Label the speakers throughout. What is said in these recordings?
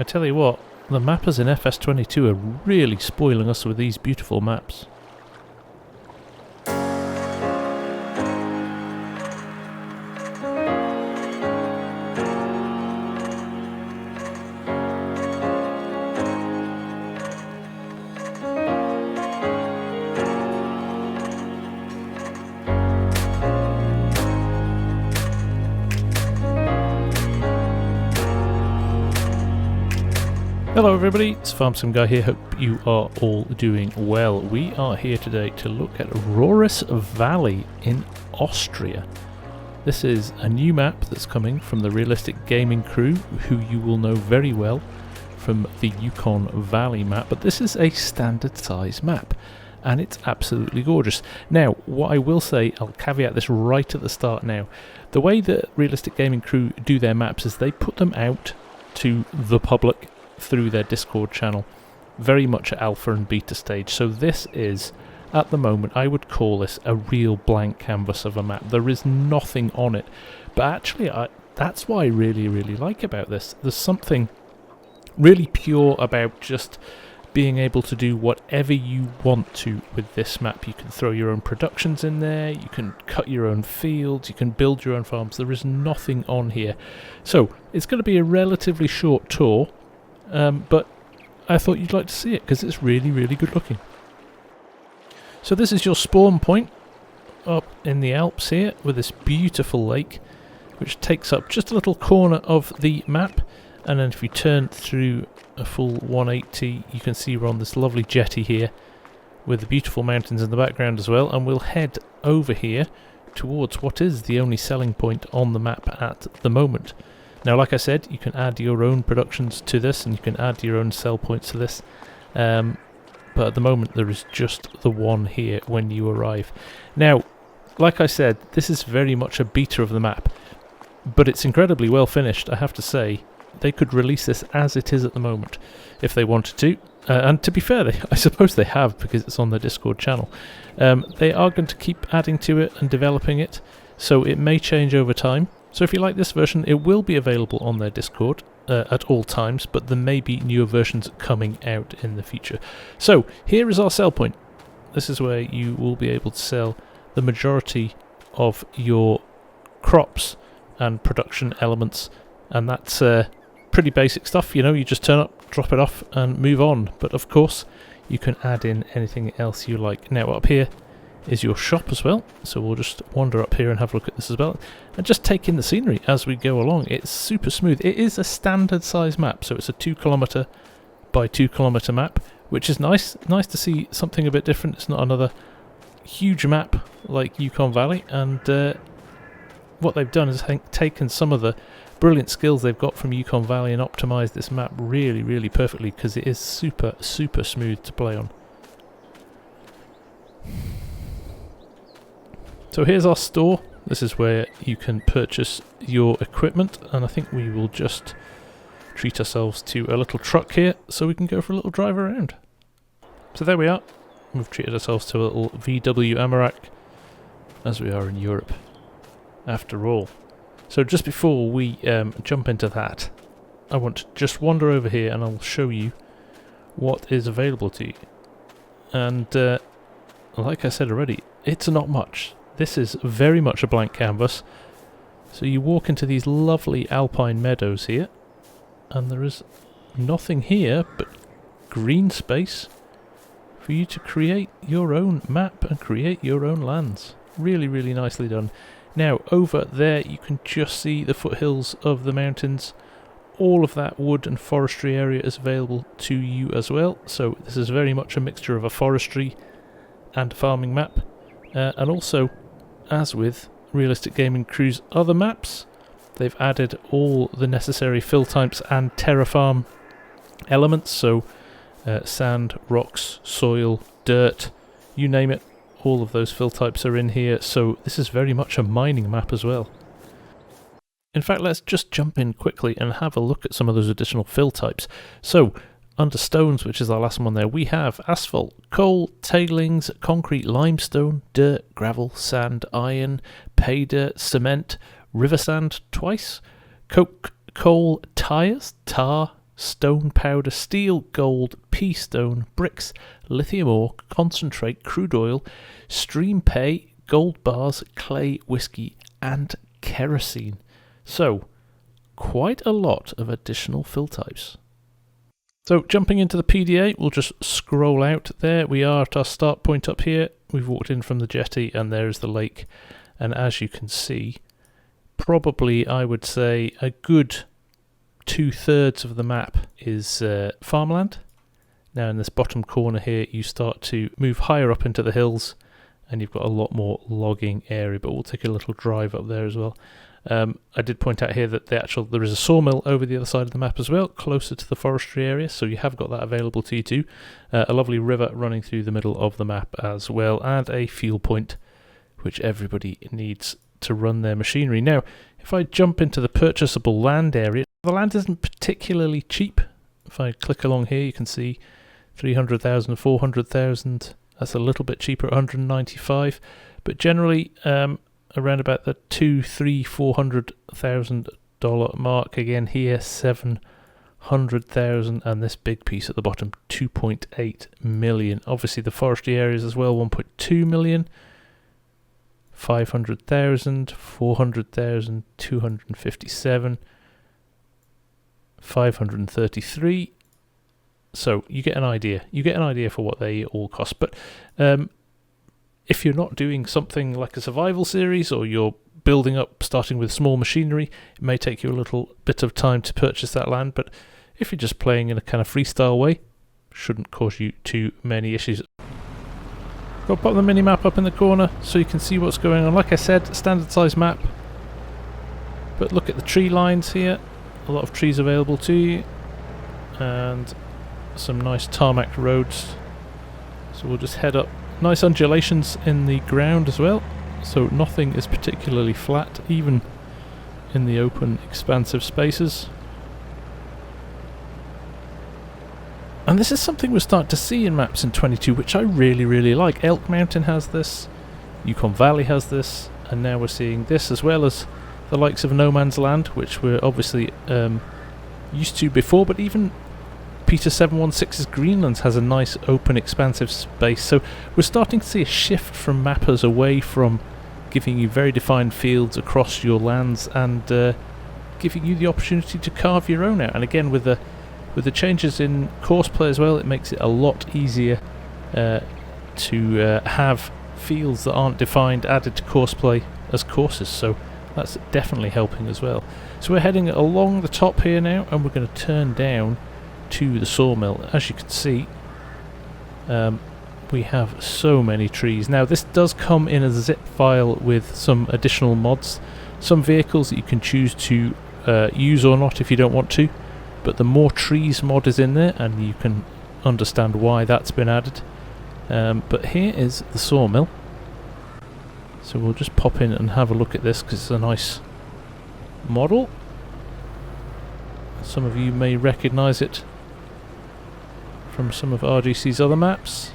Speaker 1: I tell you what, the mappers in FS22 are really spoiling us with these beautiful maps. Hello everybody, it's FarmSim Guy here, hope you are all doing well. We are here today to look at Rauris Valley in Austria. This is a new map that's coming from the Realistic Gaming crew, who you will know very well from the Yukon Valley map, but this is a standard size map and it's absolutely gorgeous. Now, what I will say, I'll caveat this right at the start now, the way that Realistic Gaming crew do their maps is they put them out to the public through their Discord channel, very much at alpha and beta stage. So this is, at the moment, I would call this a real blank canvas of a map. There is nothing on it, but actually that's what I really like about this. There's something really pure about just being able to do whatever you want to with this map. You can throw your own productions in there, you can cut your own fields, you can build your own farms. There is nothing on here. So it's going to be a relatively short tour, but I thought you'd like to see it because it's really good looking. So this is your spawn point up in the Alps here with this beautiful lake which takes up just a little corner of the map, and then if you turn through a full 180 you can see we're on this lovely jetty here with the beautiful mountains in the background as well, and we'll head over here towards what is the only selling point on the map at the moment. Now, like I said, you can add your own productions to this and you can add your own sell points to this, but at the moment there is just the one here when you arrive. Now, like I said, this is very much a beta of the map, but it's incredibly well finished, I have to say. They could release this as it is at the moment if they wanted to, and to be fair, I suppose they have because it's on their Discord channel. They are going to keep adding to it and developing it, so it may change over time. So if you like this version, it will be available on their Discord at all times, but there may be newer versions coming out in the future. So here is our sell point. This is where you will be able to sell the majority of your crops and production elements, and that's pretty basic stuff. You know, you just turn up, drop it off and move on, but of course you can add in anything else you like. Now up here is your shop as well, so we'll just wander up here and have a look at this as well and just take in the scenery as we go along. It's super smooth. It is a standard size map, so it's a 2 kilometer by 2 kilometer map, which is nice to see something a bit different. It's not another huge map like Yukon Valley, and what they've done is taken some of the brilliant skills they've got from Yukon Valley and optimized this map really perfectly, because it is super smooth to play on. So here's our store. This is where you can purchase your equipment, and I think we will just treat ourselves to a little truck here so we can go for a little drive around. So there we are. We've treated ourselves to a little VW Amarok, as we are in Europe after all. So just before we jump into that, I want to just wander over here and I'll show you what is available to you. And like I said already, it's not much. This is very much a blank canvas. So you walk into these lovely alpine meadows here, and there is nothing here but green space for you to create your own map and create your own lands. Really nicely done. Now over there you can just see the foothills of the mountains. All of that wood and forestry area is available to you as well. So this is very much a mixture of a forestry and a farming map. And also, as with Realistic Gaming Crew's other maps, they've added all the necessary fill types and terraform elements, so sand, rocks, soil, dirt, you name it, all of those fill types are in here, so this is very much a mining map as well. In fact, let's just jump in quickly and have a look at some of those additional fill types. So, under stones, which is our last one there, we have asphalt, coal, tailings, concrete, limestone, dirt, gravel, sand, iron, pay dirt, cement, river sand twice, coke, coal, tyres, tar, stone powder, steel, gold, pea stone, bricks, lithium ore, concentrate, crude oil, stream pay, gold bars, clay, whiskey, and kerosene. So, quite a lot of additional fill types. So, jumping into the PDA, we'll just scroll out. There we are at our start point up here. We've walked in from the jetty, and there's the lake. And as you can see, probably I would say a good 2/3 of the map is farmland. Now in this bottom corner here you start to move higher up into the hills and you've got a lot more logging area, but we'll take a little drive up there as well. I did point out here that there is a sawmill over the other side of the map as well, closer to the forestry area, so you have got that available to you too. A lovely river running through the middle of the map as well, and a fuel point which everybody needs to run their machinery. Now if I jump into the purchasable land area, the land isn't particularly cheap. If I click along here you can see 300,000, 400,000. That's a little bit cheaper at 195, but generally around about the $400,000 mark. Again here 700,000, and this big piece at the bottom 2.8 million. Obviously the forestry areas as well, 1.2 million. 500,000, 400,000, 257, 533. So you get an idea. You get an idea for what they all cost. But if you're not doing something like a survival series, or you're building up, starting with small machinery, it may take you a little bit of time to purchase that land. But if you're just playing in a kind of freestyle way, shouldn't cause you too many issues. Got to pop the mini map up in the corner so you can see what's going on. Like I said, standard size map. But look at the tree lines here. A lot of trees available to you. And some nice tarmac roads. So we'll just head up. Nice undulations in the ground as well. So nothing is particularly flat, even in the open, expansive spaces. And this is something we're starting to see in maps in 22, which I really, really like. Elk Mountain has this, Yukon Valley has this, and now we're seeing this, as well as the likes of No Man's Land, which we're obviously used to before, but even Peter 716's Greenlands has a nice open expansive space. So we're starting to see a shift from mappers away from giving you very defined fields across your lands and giving you the opportunity to carve your own out. And again, with the changes in courseplay as well, it makes it a lot easier to have fields that aren't defined added to courseplay as courses, so that's definitely helping as well. So we're heading along the top here now, and we're going to turn down to the sawmill. As you can see, we have so many trees. Now this does come in a zip file with some additional mods, some vehicles that you can choose to use or not if you don't want to. But the more trees mod is in there, and you can understand why that's been added. But here is the sawmill. So we'll just pop in and have a look at this because it's a nice model. Some of you may recognise it from some of RGC's other maps.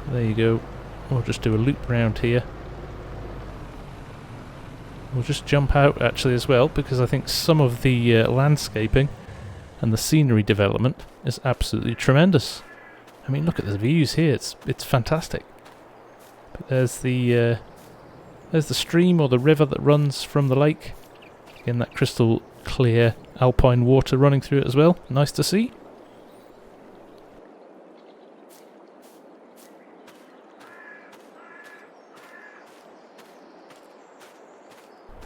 Speaker 1: There you go. We'll just do a loop round here. We'll just jump out actually as well, because I think some of the landscaping and the scenery development is absolutely tremendous. I mean, look at the views here, it's fantastic. But there's the stream or the river that runs from the lake. Again, that crystal clear alpine water running through it as well. Nice to see.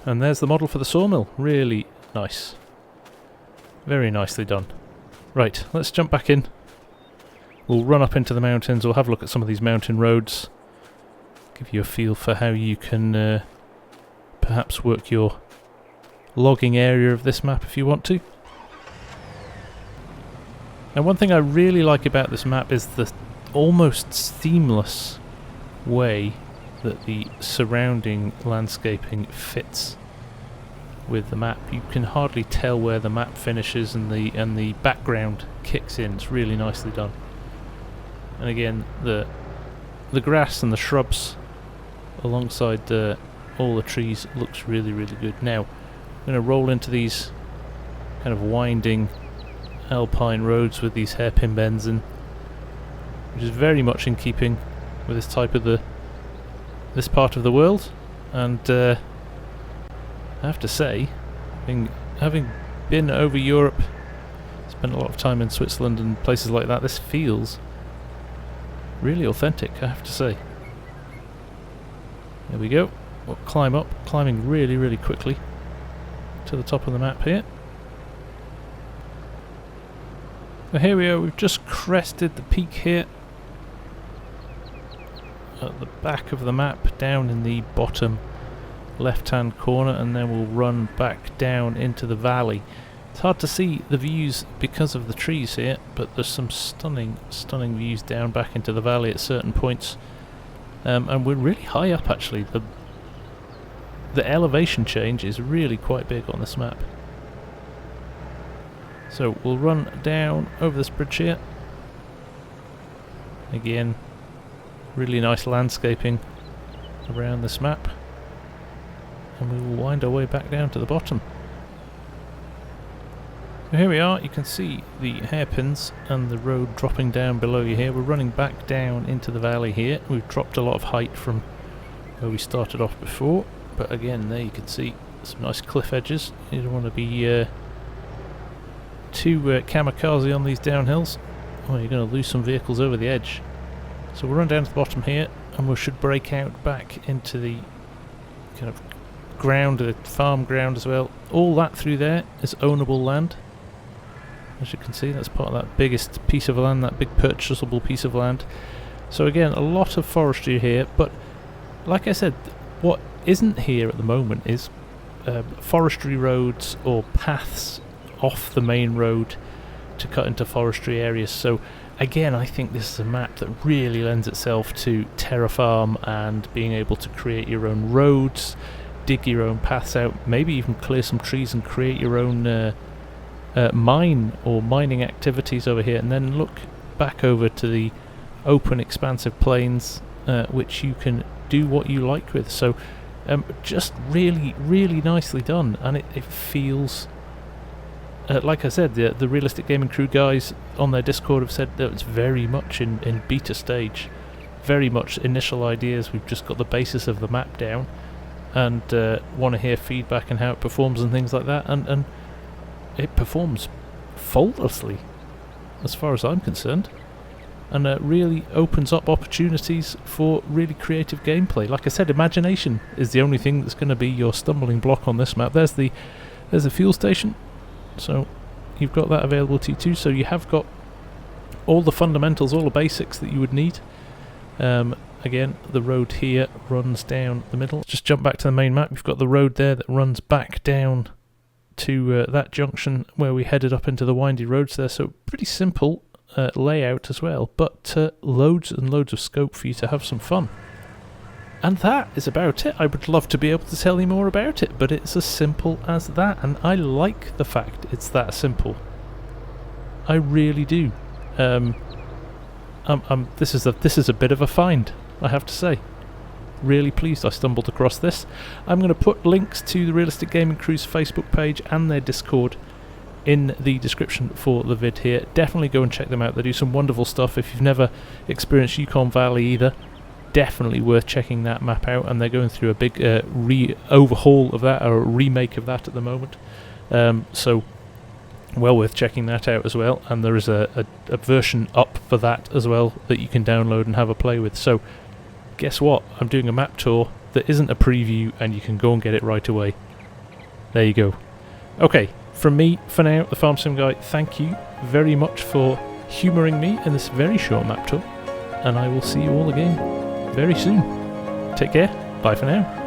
Speaker 1: And there's the model for the sawmill. Really nice. Very nicely done. Right, let's jump back in. We'll run up into the mountains. We'll have a look at some of these mountain roads. Give you a feel for how you can perhaps work your logging area of this map if you want to. And one thing I really like about this map is the almost seamless way that the surrounding landscaping fits with the map. You can hardly tell where the map finishes and the background kicks in. It's really nicely done. And again, the grass and the shrubs alongside all the trees looks really, really good. Now I'm going to roll into these kind of winding alpine roads with these hairpin bends in, which is very much in keeping with this type of this part of the world. And I have to say, having been over Europe, spent a lot of time in Switzerland and places like that, this feels really authentic, I have to say. There we go. We'll climb up, climbing really, really quickly to the top of the map here. So here we are, we've just crested the peak here at the back of the map, down in the bottom left hand corner, and then we'll run back down into the valley. It's hard to see the views because of the trees here, but there's some stunning views down back into the valley at certain points, and we're really high up actually. The elevation change is really quite big on this map. So we'll run down over this bridge here. Again, really nice landscaping around this map, and we will wind our way back down to the bottom. So here we are, you can see the hairpins and the road dropping down below you here. We're running back down into the valley here. We've dropped a lot of height from where we started off before, but again there you can see some nice cliff edges. You don't want to be too kamikaze on these downhills, or you're going to lose some vehicles over the edge. So we'll run down to the bottom here, and we should break out back into the kind of ground, the farm ground as well. All that through there is ownable land. As you can see, that's part of that biggest piece of land, that big purchasable piece of land. So again, a lot of forestry here, but like I said, what isn't here at the moment is forestry roads or paths off the main road to cut into forestry areas. So again, I think this is a map that really lends itself to terraform and being able to create your own roads, dig your own paths out, maybe even clear some trees and create your own mine or mining activities over here, and then look back over to the open expansive plains, which you can do what you like with. So just really, really nicely done, and it feels like I said, the Realistic Gaming Crew guys on their Discord have said that it's very much in beta stage, very much initial ideas. We've just got the basis of the map down, and want to hear feedback and how it performs and things like that, and it performs faultlessly as far as I'm concerned, and really opens up opportunities for really creative gameplay. Like I said, imagination is the only thing that's going to be your stumbling block on this map. There's the fuel station, so you've got that available to you too, so you have got all the fundamentals, all the basics that you would need. Again, the road here runs down the middle. Just jump back to the main map. You've got the road there that runs back down to that junction where we headed up into the windy roads there. So pretty simple layout as well, but loads and loads of scope for you to have some fun. And that is about it. I would love to be able to tell you more about it, but it's as simple as that, and I like the fact it's that simple. I really do. This is a bit of a find, I have to say. Really pleased I stumbled across this. I'm going to put links to the Realistic Gaming Crew's Facebook page and their Discord in the description for the vid here. Definitely go and check them out. They do some wonderful stuff. If you've never experienced Yukon Valley either, definitely worth checking that map out, and they're going through a big overhaul of that, or a remake of that at the moment. So well worth checking that out as well, and there is a version up for that as well that you can download and have a play with. So guess what? I'm doing a map tour that isn't a preview, and you can go and get it right away. There you go. Okay, from me for now, the FarmSim guy, thank you very much for humouring me in this very short map tour, and I will see you all again very soon. Take care, bye for now.